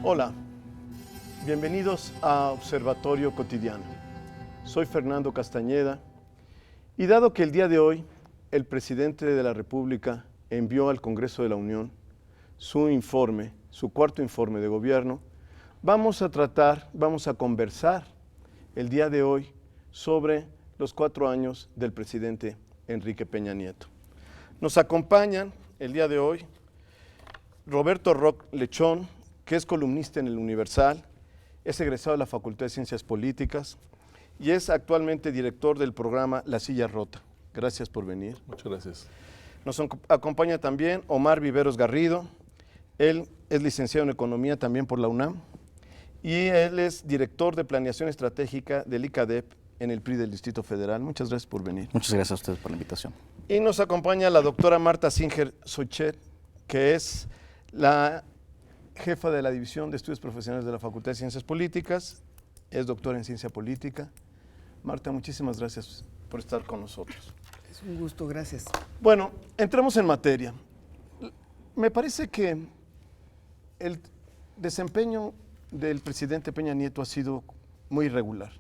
Hola, bienvenidos a Observatorio Cotidiano. Soy Fernando Castañeda y dado que el día de hoy el presidente de la República envió al Congreso de la Unión su informe, su cuarto informe de gobierno, vamos a conversar el día de hoy sobre los 4 años del presidente Enrique Peña Nieto. Nos acompañan el día de hoy Roberto Roch Lechón, que es columnista en El Universal, es egresado de la Facultad de Ciencias Políticas y es actualmente director del programa La Silla Rota. Gracias por venir. Muchas gracias. Nos acompaña también Omar Viveros Garrido. Él es licenciado en Economía también por la UNAM y él es director de Planeación Estratégica del ICADEP en el PRI del Distrito Federal. Muchas gracias por venir. Muchas gracias a ustedes por la invitación. Y nos acompaña la doctora Marta Singer Sochet, que es la jefa de la División de Estudios Profesionales de la Facultad de Ciencias Políticas, es doctora en Ciencia Política. Marta, muchísimas gracias por estar con nosotros. Es un gusto, gracias. Bueno, entremos en materia. Me parece que el desempeño del presidente Peña Nieto ha sido muy irregular.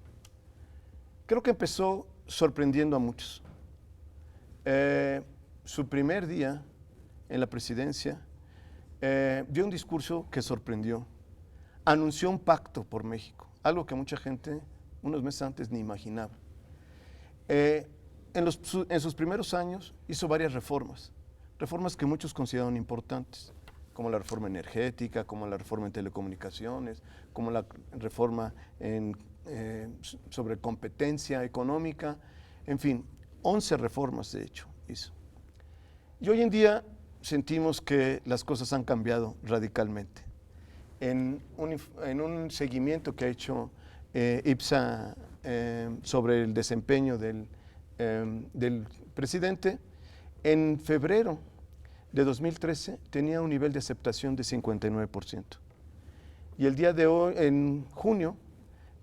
Creo que empezó sorprendiendo a muchos. Su primer día en la presidencia dio un discurso que sorprendió. Anunció un pacto por México, algo que mucha gente unos meses antes ni imaginaba. En sus primeros años hizo varias reformas que muchos consideraron importantes, como la reforma energética, como la reforma en telecomunicaciones, como la reforma sobre competencia económica, en fin, 11 reformas de hecho hizo. Y hoy en día sentimos que las cosas han cambiado radicalmente. En un seguimiento que ha hecho IPSA sobre el desempeño del presidente, en febrero de 2013 tenía un nivel de aceptación de 59%. Y el día de hoy, en junio,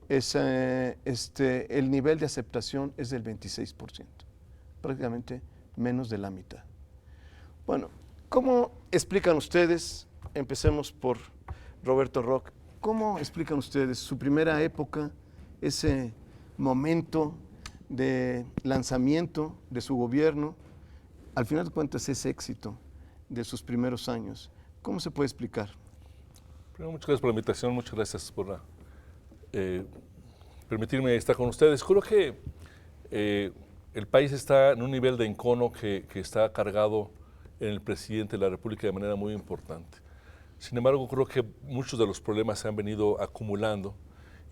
el nivel de aceptación es del 26%, prácticamente menos de la mitad. Bueno, ¿cómo explican ustedes, empecemos por Roberto Roch, cómo explican ustedes su primera época, ese momento de lanzamiento de su gobierno, al final de cuentas ese éxito de sus primeros años? ¿Cómo se puede explicar? Primero, muchas gracias por la invitación, muchas gracias por permitirme estar con ustedes. Creo que el país está en un nivel de encono que está cargado en el presidente de la República de manera muy importante. Sin embargo, creo que muchos de los problemas se han venido acumulando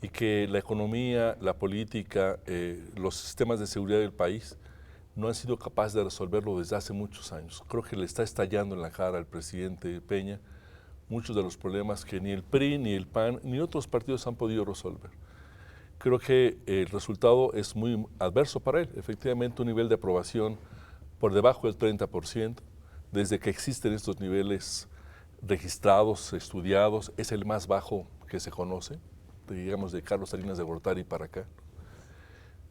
y que la economía, la política, los sistemas de seguridad del país no han sido capaces de resolverlo desde hace muchos años. Creo que le está estallando en la cara al presidente Peña muchos de los problemas que ni el PRI, ni el PAN, ni otros partidos han podido resolver. Creo que el resultado es muy adverso para él. Efectivamente, un nivel de aprobación por debajo del 30%, desde que existen estos niveles registrados, estudiados, es el más bajo que se conoce, digamos de Carlos Salinas de Gortari para acá.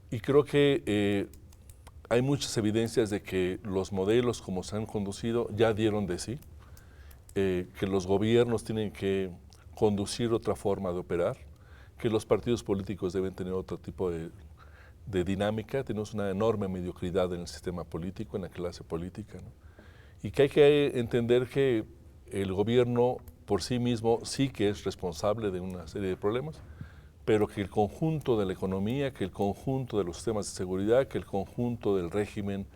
Y creo que hay muchas evidencias de que los modelos como se han conducido ya dieron de sí, que los gobiernos tienen que conducir otra forma de operar, que los partidos políticos deben tener otro tipo de dinámica. Tenemos una enorme mediocridad en el sistema político, en la clase política, ¿no? Y que hay que entender que el gobierno por sí mismo sí que es responsable de una serie de problemas, pero que el conjunto de la economía, que el conjunto de los sistemas de seguridad, que el conjunto del régimen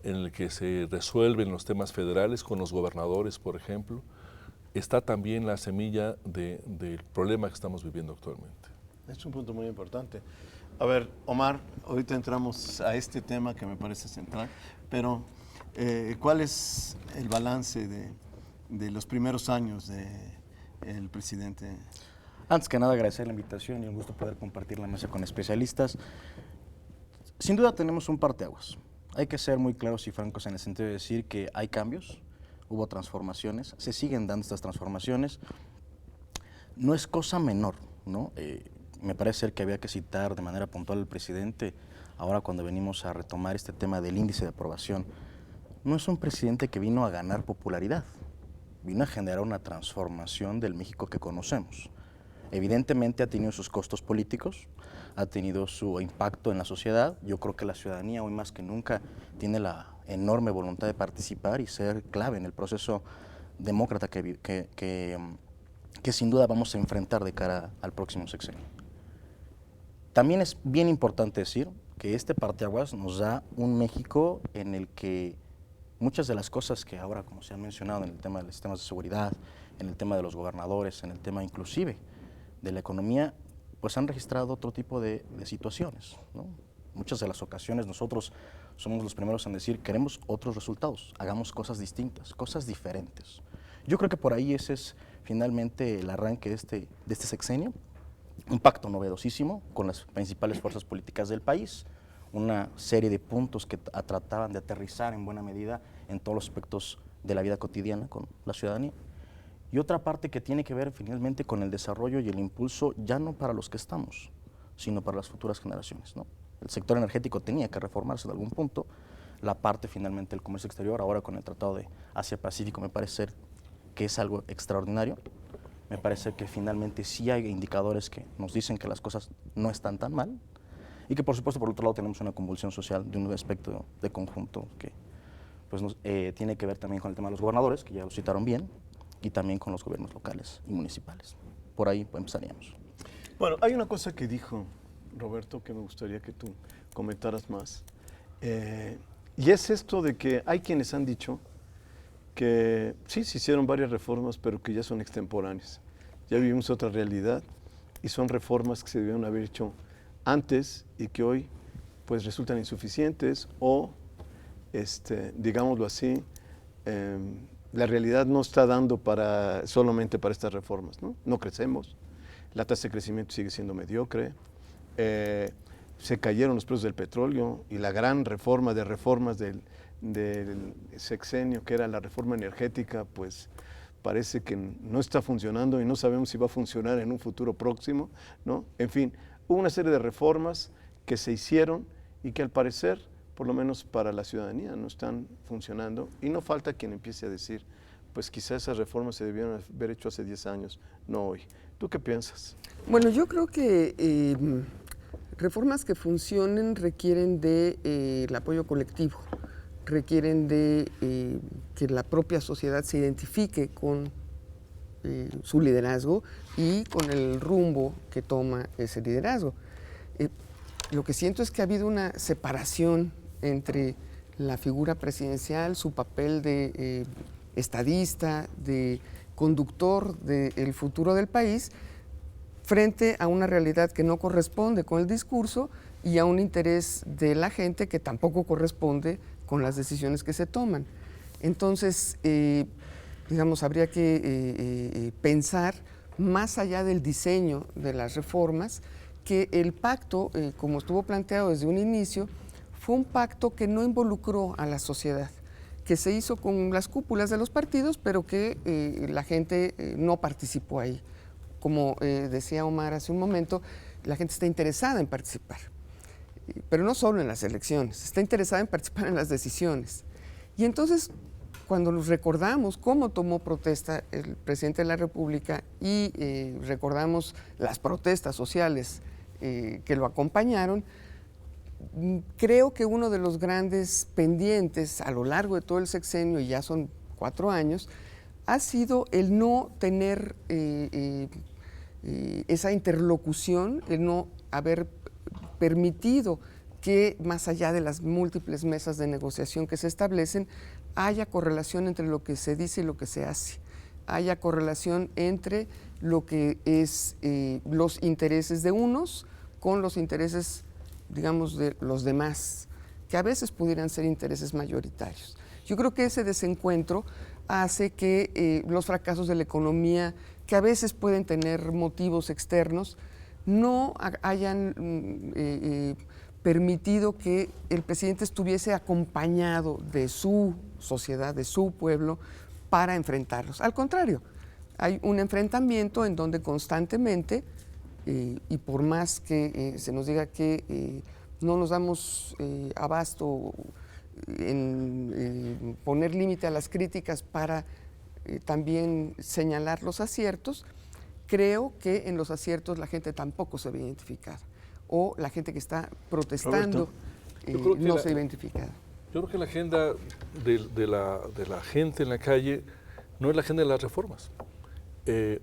en el que se resuelven los temas federales con los gobernadores, por ejemplo, está también la semilla del problema que estamos viviendo actualmente. Es un punto muy importante. A ver, Omar, ahorita entramos a este tema que me parece central, pero ¿cuál es el balance de los primeros años del presidente? Antes que nada, agradecer la invitación y un gusto poder compartir la mesa con especialistas. Sin duda tenemos un parteaguas. Hay que ser muy claros y francos en el sentido de decir que hay cambios, hubo transformaciones, se siguen dando estas transformaciones. No es cosa menor, ¿no? Me parece ser que había que citar de manera puntual al presidente, ahora cuando venimos a retomar este tema del índice de aprobación. No es un presidente que vino a ganar popularidad, vino a generar una transformación del México que conocemos. Evidentemente ha tenido sus costos políticos, ha tenido su impacto en la sociedad. Yo creo que la ciudadanía hoy más que nunca tiene la enorme voluntad de participar y ser clave en el proceso demócrata que sin duda vamos a enfrentar de cara al próximo sexenio. También es bien importante decir que este parteaguas nos da un México en el que muchas de las cosas que ahora, como se han mencionado en el tema de los sistemas de seguridad, en el tema de los gobernadores, en el tema inclusive de la economía, pues han registrado otro tipo de situaciones, ¿no? Muchas de las ocasiones nosotros somos los primeros en decir queremos otros resultados, hagamos cosas distintas, cosas diferentes. Yo creo que por ahí ese es finalmente el arranque de este sexenio, un pacto novedosísimo con las principales fuerzas políticas del país, una serie de puntos que trataban de aterrizar en buena medida en todos los aspectos de la vida cotidiana con la ciudadanía. Y otra parte que tiene que ver finalmente con el desarrollo y el impulso ya no para los que estamos, sino para las futuras generaciones, ¿no? El sector energético tenía que reformarse en algún punto, la parte finalmente del comercio exterior, ahora con el Tratado de Asia-Pacífico me parece que es algo extraordinario. Me parece que finalmente sí hay indicadores que nos dicen que las cosas no están tan mal y que por supuesto por otro lado tenemos una convulsión social de un aspecto de conjunto que pues, tiene que ver también con el tema de los gobernadores, que ya lo citaron bien, y también con los gobiernos locales y municipales. Por ahí empezaríamos. Bueno, hay una cosa que dijo Roberto que me gustaría que tú comentaras más. Y es esto de que hay quienes han dicho que sí, se hicieron varias reformas, pero que ya son extemporáneas. Ya vivimos otra realidad y son reformas que se debieron haber hecho antes y que hoy pues resultan insuficientes o, digámoslo así, la realidad no está dando solamente para estas reformas, ¿no? No crecemos, la tasa de crecimiento sigue siendo mediocre, se cayeron los precios del petróleo y la gran reforma de reformas del sexenio, que era la reforma energética, pues parece que no está funcionando y no sabemos si va a funcionar en un futuro próximo, ¿no? En fin, hubo una serie de reformas que se hicieron y que al parecer, por lo menos para la ciudadanía, no están funcionando y no falta quien empiece a decir, pues quizás esas reformas se debieron haber hecho hace 10 años, no hoy. ¿Tú qué piensas? Bueno, yo creo que reformas que funcionen requieren del apoyo colectivo, requieren de que la propia sociedad se identifique con su liderazgo y con el rumbo que toma ese liderazgo. Lo que siento es que ha habido una separación entre la figura presidencial, su papel de estadista, de conductor del futuro del país, frente a una realidad que no corresponde con el discurso y a un interés de la gente que tampoco corresponde con las decisiones que se toman. Entonces, digamos, habría que pensar más allá del diseño de las reformas, que el pacto, como estuvo planteado desde un inicio, fue un pacto que no involucró a la sociedad, que se hizo con las cúpulas de los partidos, pero que la gente no participó ahí. Como decía Omar hace un momento, la gente está interesada en participar, pero no solo en las elecciones, está interesada en participar en las decisiones. Y entonces, cuando nos recordamos cómo tomó protesta el presidente de la República y recordamos las protestas sociales que lo acompañaron, creo que uno de los grandes pendientes a lo largo de todo el sexenio, y ya son 4 años, ha sido el no tener esa interlocución, el no haber permitido que más allá de las múltiples mesas de negociación que se establecen, haya correlación entre lo que se dice y lo que se hace, haya correlación entre lo que es los intereses de unos con los intereses, digamos, de los demás, que a veces pudieran ser intereses mayoritarios. Yo creo que ese desencuentro hace que los fracasos de la economía, que a veces pueden tener motivos externos, no hayan permitido que el presidente estuviese acompañado de su sociedad, de su pueblo, para enfrentarlos. Al contrario, hay un enfrentamiento en donde constantemente, y por más que se nos diga que no nos damos abasto en poner límite a las críticas para también señalar los aciertos. Creo que en los aciertos la gente tampoco se ve identificada, o la gente que está protestando yo creo que no se ve identificada. Yo creo que la agenda de la gente en la calle no es la agenda de las reformas. En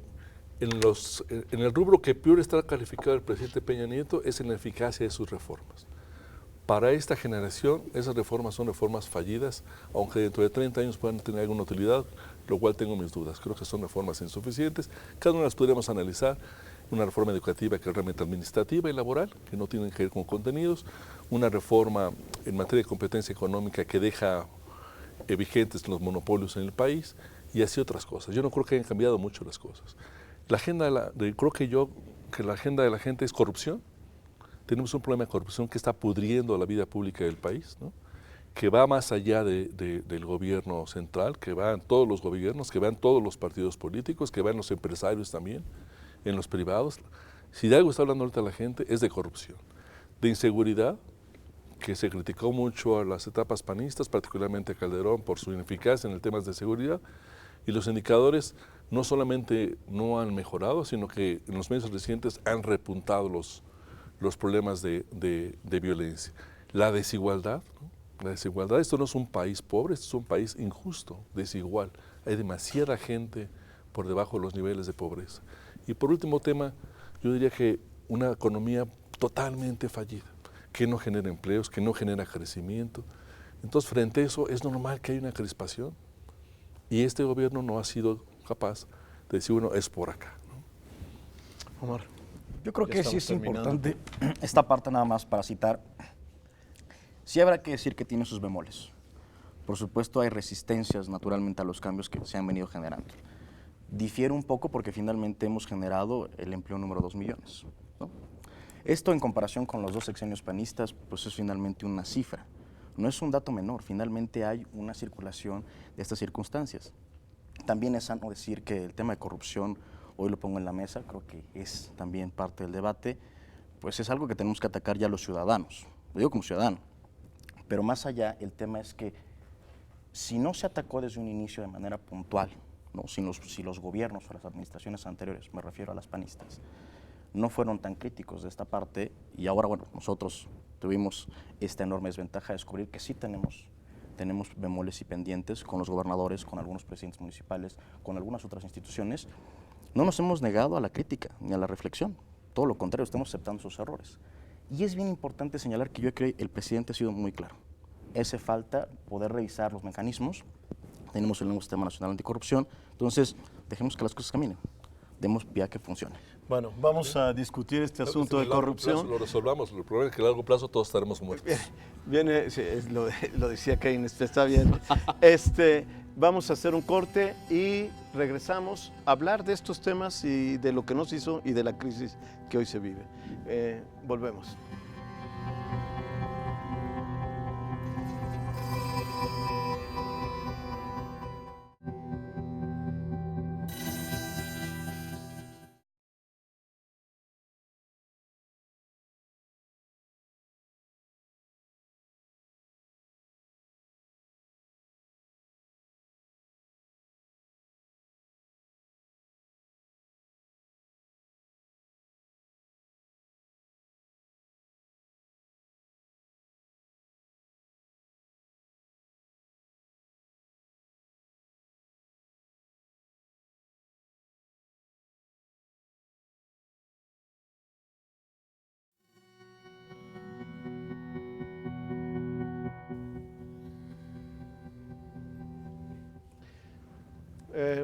el rubro que peor está calificado el presidente Peña Nieto es en la eficacia de sus reformas. Para esta generación, esas reformas son reformas fallidas, aunque dentro de 30 años puedan tener alguna utilidad, lo cual tengo mis dudas. Creo que son reformas insuficientes. Cada una las podríamos analizar. Una reforma educativa que es realmente administrativa y laboral, que no tienen que ver con contenidos. Una reforma en materia de competencia económica que deja vigentes los monopolios en el país, y así otras cosas. Yo no creo que hayan cambiado mucho las cosas. La agenda creo que la agenda de la gente es corrupción. Tenemos un problema de corrupción que está pudriendo la vida pública del país, ¿no? Que va más allá del gobierno central, que va en todos los gobiernos, que va en todos los partidos políticos, que va en los empresarios también, en los privados. Si de algo está hablando ahorita la gente es de corrupción, de inseguridad, que se criticó mucho a las etapas panistas, particularmente a Calderón por su ineficacia en el tema de seguridad, y los indicadores no solamente no han mejorado, sino que en los meses recientes han repuntado los problemas de violencia. La desigualdad, ¿no? La desigualdad, esto no es un país pobre, esto es un país injusto, desigual. Hay demasiada gente por debajo de los niveles de pobreza. Y por último tema, yo diría que una economía totalmente fallida, que no genera empleos, que no genera crecimiento. Entonces, frente a eso, es normal que haya una crispación. Y este gobierno no ha sido capaz de decir, bueno, es por acá, ¿no? Omar. Yo creo Ya que sí estamos es terminando. importante esta parte nada más para citar. Sí habrá que decir que tiene sus bemoles. Por supuesto hay resistencias naturalmente a los cambios que se han venido generando. Difiere un poco porque finalmente hemos generado el empleo número 2 millones, ¿no? Esto en comparación con los 2 sexenios panistas, pues es finalmente una cifra. No es un dato menor, finalmente hay una circulación de estas circunstancias. También es sano decir que el tema de corrupción, hoy lo pongo en la mesa, creo que es también parte del debate, pues es algo que tenemos que atacar ya los ciudadanos, lo digo como ciudadano. Pero más allá, el tema es que si no se atacó desde un inicio de manera puntual, ¿no? Si los gobiernos o las administraciones anteriores, me refiero a las panistas, no fueron tan críticos de esta parte, y ahora, bueno, nosotros tuvimos esta enorme desventaja de descubrir que sí tenemos bemoles y pendientes con los gobernadores, con algunos presidentes municipales, con algunas otras instituciones. No nos hemos negado a la crítica ni a la reflexión, todo lo contrario, estamos aceptando sus errores. Y es bien importante señalar que yo creo que el presidente ha sido muy claro. Hace falta poder revisar los mecanismos. Tenemos el nuevo Sistema Nacional Anticorrupción, entonces dejemos que las cosas caminen, demos pie a que funcione. Bueno, vamos a discutir este asunto de corrupción. Lo resolvamos, el problema es que a largo plazo todos estaremos muertos. Viene, sí, lo decía Keynes, está bien. Vamos a hacer un corte y regresamos a hablar de estos temas y de lo que nos hizo y de la crisis que hoy se vive. Volvemos.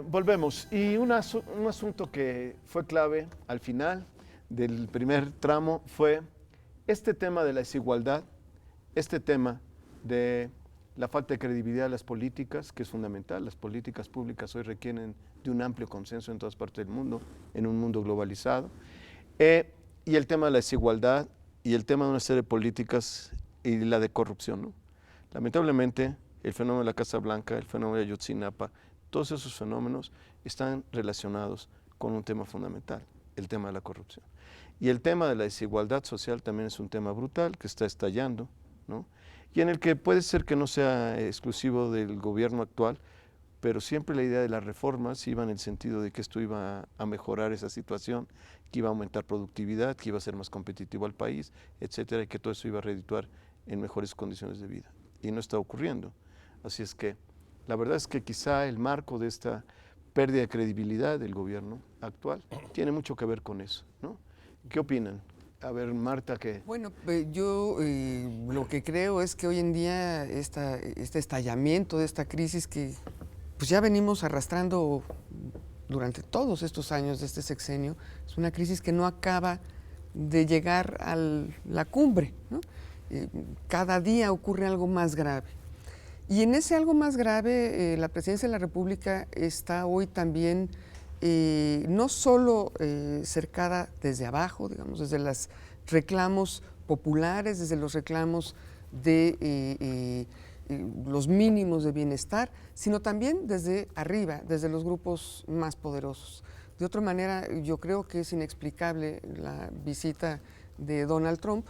Volvemos. Y un asunto que fue clave al final del primer tramo fue este tema de la desigualdad, este tema de la falta de credibilidad de las políticas, que es fundamental. Las políticas públicas hoy requieren de un amplio consenso en todas partes del mundo, en un mundo globalizado. Y el tema de la desigualdad y el tema de una serie de políticas y la de corrupción, ¿no? Lamentablemente, el fenómeno de la Casa Blanca, el fenómeno de Ayotzinapa, todos esos fenómenos están relacionados con un tema fundamental, el tema de la corrupción. Y el tema de la desigualdad social también es un tema brutal que está estallando, ¿no? Y en el que puede ser que no sea exclusivo del gobierno actual, pero siempre la idea de las reformas iba en el sentido de que esto iba a mejorar esa situación, que iba a aumentar productividad, que iba a ser más competitivo al país, etcétera, y que todo eso iba a redituar en mejores condiciones de vida. Y no está ocurriendo. Así es que la verdad es que quizá el marco de esta pérdida de credibilidad del gobierno actual tiene mucho que ver con eso, ¿no? ¿Qué opinan? A ver, Marta, ¿qué? Bueno, yo lo que creo es que hoy en día este estallamiento de esta crisis que pues ya venimos arrastrando durante todos estos años de este sexenio, es una crisis que no acaba de llegar a la cumbre, ¿no? Cada día ocurre algo más grave. Y en ese algo más grave, la Presidencia de la República está hoy también no solo cercada desde abajo, digamos, desde los reclamos populares, desde los reclamos de los mínimos de bienestar, sino también desde arriba, desde los grupos más poderosos. De otra manera, yo creo que es inexplicable la visita de Donald Trump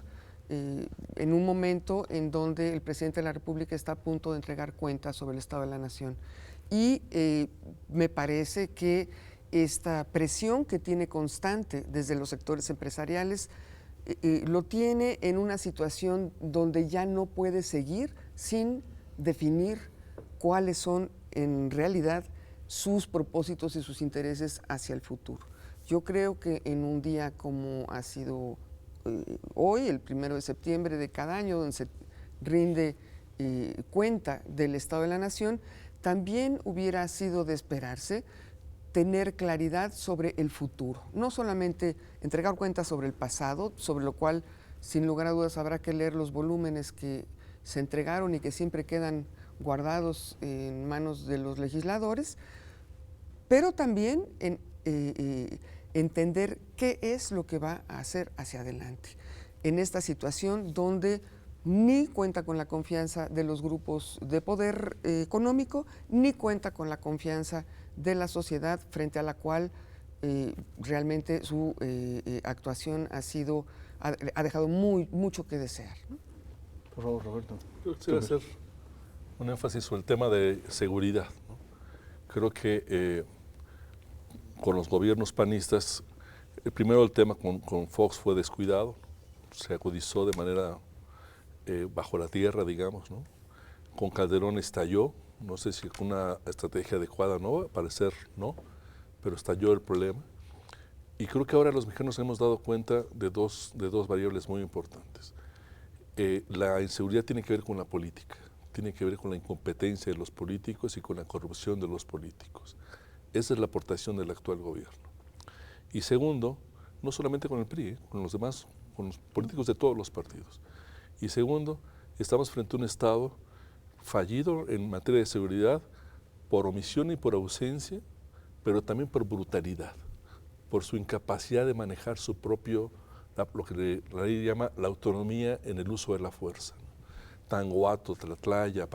en un momento en donde el presidente de la República está a punto de entregar cuentas sobre el Estado de la Nación. Y me parece que esta presión que tiene constante desde los sectores empresariales lo tiene en una situación donde ya no puede seguir sin definir cuáles son en realidad sus propósitos y sus intereses hacia el futuro. Yo creo que en un día como ha sido hoy, el 1 de septiembre de cada año, donde se rinde cuenta del Estado de la Nación, también hubiera sido de esperarse tener claridad sobre el futuro, no solamente entregar cuentas sobre el pasado, sobre lo cual sin lugar a dudas habrá que leer los volúmenes que se entregaron y que siempre quedan guardados en manos de los legisladores, pero también entender qué es lo que va a hacer hacia adelante en esta situación donde ni cuenta con la confianza de los grupos de poder económico, ni cuenta con la confianza de la sociedad frente a la cual realmente su actuación ha dejado mucho que desear, ¿no? Por favor, Roberto. Yo quisiera hacer un énfasis sobre el tema de seguridad, ¿no? Creo que con los gobiernos panistas, primero el tema con Fox fue descuidado, se agudizó de manera bajo la tierra, digamos, ¿no? Con Calderón estalló, no sé si con una estrategia adecuada, no, al parecer no, pero estalló el problema. Y creo que ahora los mexicanos hemos dado cuenta de dos variables muy importantes. La inseguridad tiene que ver con la política, tiene que ver con la incompetencia de los políticos y con la corrupción de los políticos. Esa es la aportación del actual gobierno. Y segundo, no solamente con el PRI, con los demás, con los políticos de todos los partidos. Y segundo, estamos frente a un Estado fallido en materia de seguridad por omisión y por ausencia, pero también por brutalidad, por su incapacidad de manejar su propio, lo que la ley llama la autonomía en el uso de la fuerza. Tanguato, Tlatlaya,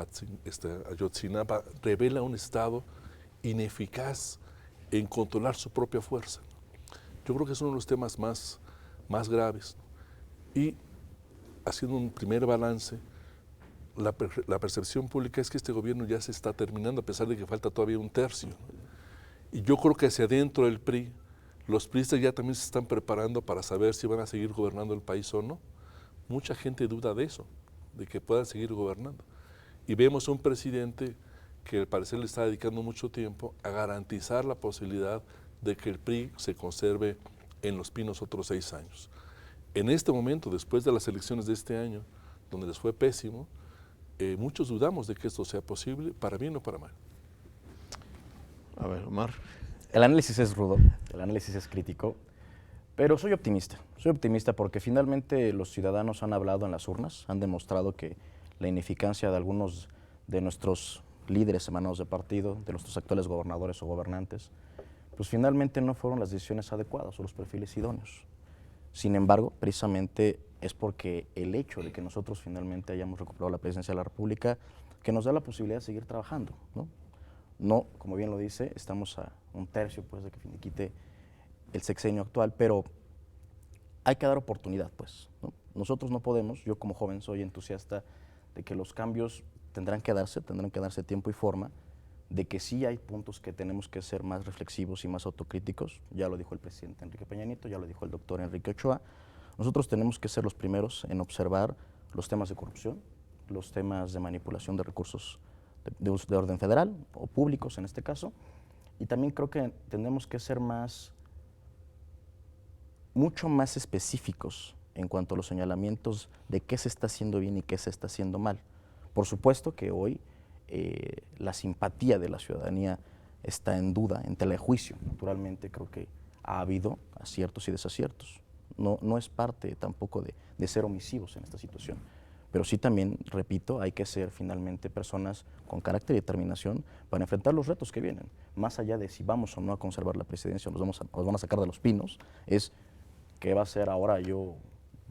Ayotzinapa, revela un Estado ineficaz en controlar su propia fuerza. Yo creo que es uno de los temas más graves. Y haciendo un primer balance, la percepción pública es que este gobierno ya se está terminando, a pesar de que falta todavía un tercio. Y yo creo que hacia adentro del PRI, los priistas ya también se están preparando para saber si van a seguir gobernando el país o no. Mucha gente duda de eso, de que puedan seguir gobernando. Y vemos a un presidente que al parecer le está dedicando mucho tiempo a garantizar la posibilidad de que el PRI se conserve en Los Pinos otros 6 años. En este momento, después de las elecciones de este año, donde les fue pésimo, muchos dudamos de que esto sea posible, para bien o para mal. A ver, Omar. El análisis es rudo, el análisis es crítico, pero soy optimista porque finalmente los ciudadanos han hablado en las urnas, han demostrado que la ineficacia de algunos de nuestros líderes emanados de partido, de nuestros actuales gobernadores o gobernantes, pues finalmente no fueron las decisiones adecuadas o los perfiles idóneos. Sin embargo, precisamente es porque el hecho de que nosotros finalmente hayamos recuperado la presidencia de la República que nos da la posibilidad de seguir trabajando, ¿no? No, como bien lo dice, estamos a un tercio pues, de que finiquite el sexenio actual, pero hay que dar oportunidad, pues, ¿no? Nosotros no podemos, yo como joven soy entusiasta de que los cambios tendrán que darse tiempo y forma, de que sí hay puntos que tenemos que ser más reflexivos y más autocríticos. Ya lo dijo el presidente Enrique Peña Nieto, ya lo dijo el doctor Enrique Ochoa. Nosotros tenemos que ser los primeros en observar los temas de corrupción, los temas de manipulación de recursos de orden federal o públicos en este caso, y también creo que tenemos que ser mucho más específicos en cuanto a los señalamientos de qué se está haciendo bien y qué se está haciendo mal. Por supuesto que hoy la simpatía de la ciudadanía está en duda, en tela de juicio. Naturalmente creo que ha habido aciertos y desaciertos. No es parte tampoco de ser omisivos en esta situación. Pero sí también, repito, hay que ser finalmente personas con carácter y determinación para enfrentar los retos que vienen. Más allá de si vamos o no a conservar la presidencia, nos van a sacar de los pinos, es qué va a hacer ahora. Yo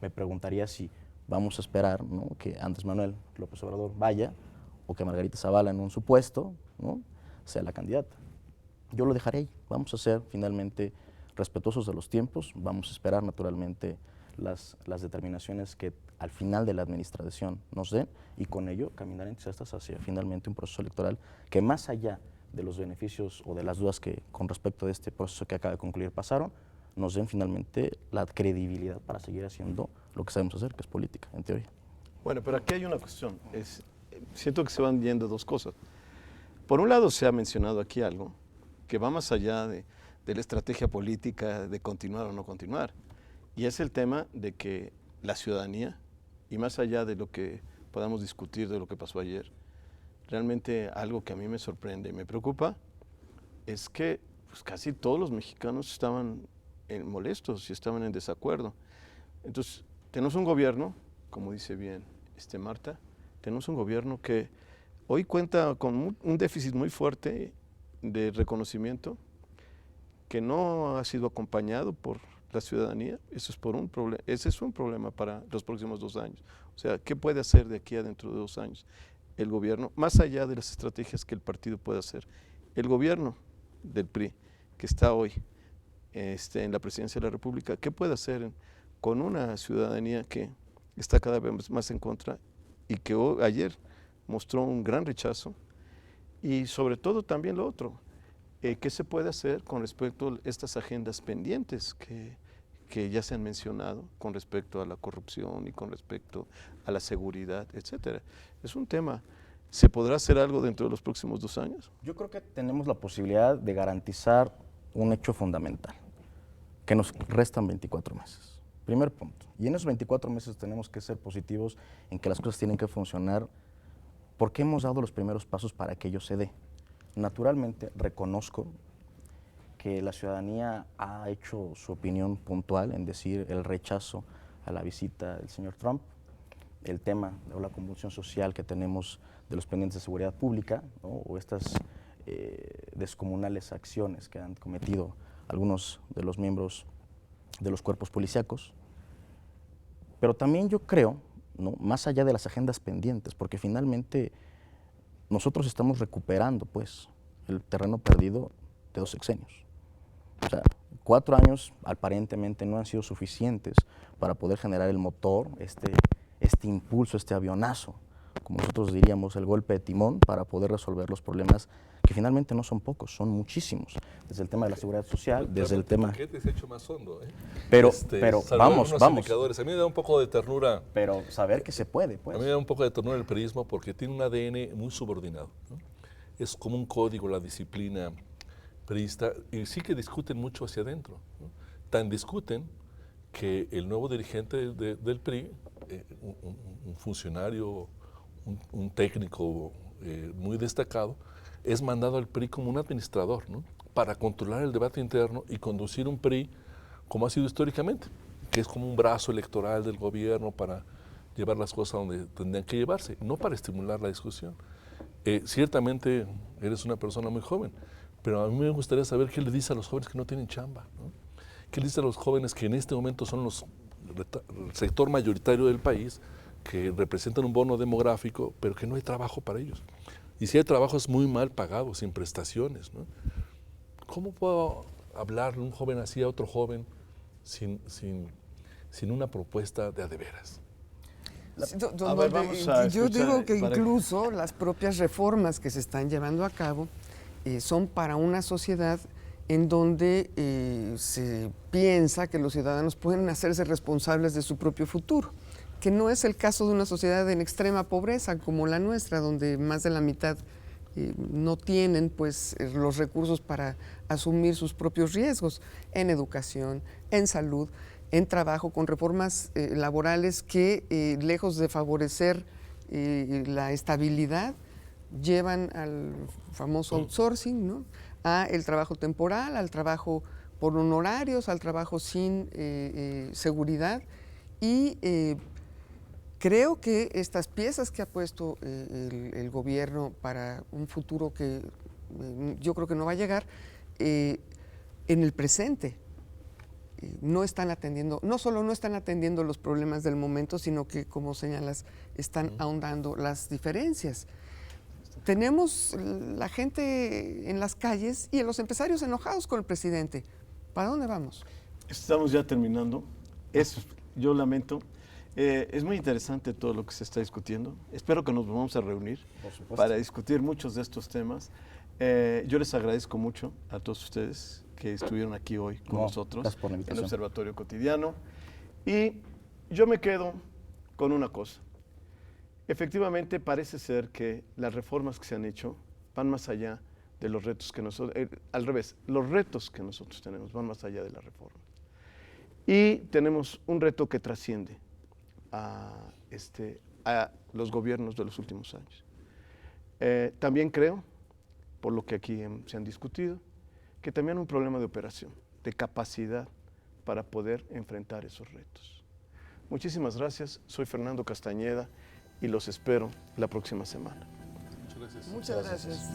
me preguntaría si vamos a esperar, ¿no?, que Andrés Manuel López Obrador vaya o que Margarita Zavala en un supuesto, ¿no?, sea la candidata. Yo lo dejaré ahí. Vamos a ser finalmente respetuosos de los tiempos, vamos a esperar naturalmente las determinaciones que al final de la administración nos den y con ello caminar entusiastas hacia finalmente un proceso electoral que más allá de los beneficios o de las dudas que con respecto de este proceso que acaba de concluir pasaron, nos den finalmente la credibilidad para seguir haciendo lo que sabemos hacer, que es política, en teoría. Bueno, pero aquí hay una cuestión. Siento que se van yendo dos cosas. Por un lado, se ha mencionado aquí algo que va más allá de la estrategia política de continuar o no continuar. Y es el tema de que la ciudadanía, y más allá de lo que podamos discutir de lo que pasó ayer, realmente algo que a mí me sorprende y me preocupa es que pues, casi todos los mexicanos estaban molestos y estaban en desacuerdo. Entonces, tenemos un gobierno, como dice bien Marta, tenemos un gobierno que hoy cuenta con un déficit muy fuerte de reconocimiento que no ha sido acompañado por la ciudadanía. Ese es un problema para los próximos 2 años. O sea, ¿qué puede hacer de aquí a dentro de 2 años el gobierno, más allá de las estrategias que el partido puede hacer? El gobierno del PRI, que está hoy en la presidencia de la República, ¿qué puede hacer con una ciudadanía que está cada vez más en contra y que ayer mostró un gran rechazo? Y sobre todo también lo otro, ¿qué se puede hacer con respecto a estas agendas pendientes que ya se han mencionado con respecto a la corrupción y con respecto a la seguridad, etcétera? Es un tema. ¿Se podrá hacer algo dentro de los próximos 2 años? Yo creo que tenemos la posibilidad de garantizar un hecho fundamental, que nos restan 24 meses. Primer punto. Y en esos 24 meses tenemos que ser positivos en que las cosas tienen que funcionar porque hemos dado los primeros pasos para que ello se dé. Naturalmente, reconozco que la ciudadanía ha hecho su opinión puntual en decir el rechazo a la visita del señor Trump, el tema o la convulsión social que tenemos de los pendientes de seguridad pública, ¿no?, o estas descomunales acciones que han cometido algunos de los miembros de los cuerpos policíacos. Pero también yo creo, ¿no?, más allá de las agendas pendientes, porque finalmente nosotros estamos recuperando pues el terreno perdido de 2 sexenios. O sea, 4 años aparentemente no han sido suficientes para poder generar el motor, este impulso, este avionazo, como nosotros diríamos, el golpe de timón para poder resolver los problemas que finalmente no son pocos, son muchísimos. Desde el tema de la seguridad social, desde el tema... El se ha hecho más hondo, ¿eh? Pero vamos. Indicadores. A mí me da un poco de ternura. Pero saber que se puede, pues. A mí me da un poco de ternura el periodismo porque tiene un ADN muy subordinado, ¿no? Es como un código, la disciplina periodista, y sí que discuten mucho hacia adentro, ¿no? Tan discuten que el nuevo dirigente del PRI, un funcionario, un técnico muy destacado, es mandado al PRI como un administrador, ¿no?, para controlar el debate interno y conducir un PRI como ha sido históricamente, que es como un brazo electoral del gobierno para llevar las cosas donde tendrían que llevarse, no para estimular la discusión. Ciertamente eres una persona muy joven, pero a mí me gustaría saber qué le dice a los jóvenes que no tienen chamba, ¿no? ¿Qué le dice a los jóvenes que en este momento son el sector mayoritario del país, que representan un bono demográfico, pero que no hay trabajo para ellos? Y si hay trabajo es muy mal pagado, sin prestaciones, ¿no? ¿Cómo puedo hablarle un joven así a otro joven sin una propuesta de a de veras? A ver, vamos a yo escuchar, digo que para- incluso las propias reformas que se están llevando a cabo son para una sociedad en donde se piensa que los ciudadanos pueden hacerse responsables de su propio futuro, que no es el caso de una sociedad en extrema pobreza como la nuestra, donde más de la mitad no tienen pues los recursos para asumir sus propios riesgos en educación, en salud, en trabajo, con reformas laborales que lejos de favorecer la estabilidad, llevan al famoso outsourcing, ¿no? A el trabajo temporal, al trabajo por honorarios, al trabajo sin seguridad. Y creo que estas piezas que ha puesto el gobierno para un futuro que yo creo que no va a llegar, en el presente no están atendiendo, no solo no están atendiendo los problemas del momento, sino que, como señalas, están ahondando las diferencias. Tenemos la gente en las calles y los empresarios enojados con el presidente. ¿Para dónde vamos? Estamos ya terminando. Yo lamento. Es muy interesante todo lo que se está discutiendo. Espero que nos vamos a reunir para discutir muchos de estos temas. Yo les agradezco mucho a todos ustedes que estuvieron aquí hoy con nosotros gracias por la en invitación. Observatorio Cotidiano. Y yo me quedo con una cosa. Efectivamente, parece ser que las reformas que se han hecho van más allá de los retos que nosotros, al revés, los retos que nosotros tenemos van más allá de la reforma. Y tenemos un reto que trasciende a los gobiernos de los últimos años. También creo, por lo que aquí se han discutido, que también hay un problema de operación, de capacidad para poder enfrentar esos retos. Muchísimas gracias, soy Fernando Castañeda y los espero la próxima semana. Muchas gracias. Muchas gracias.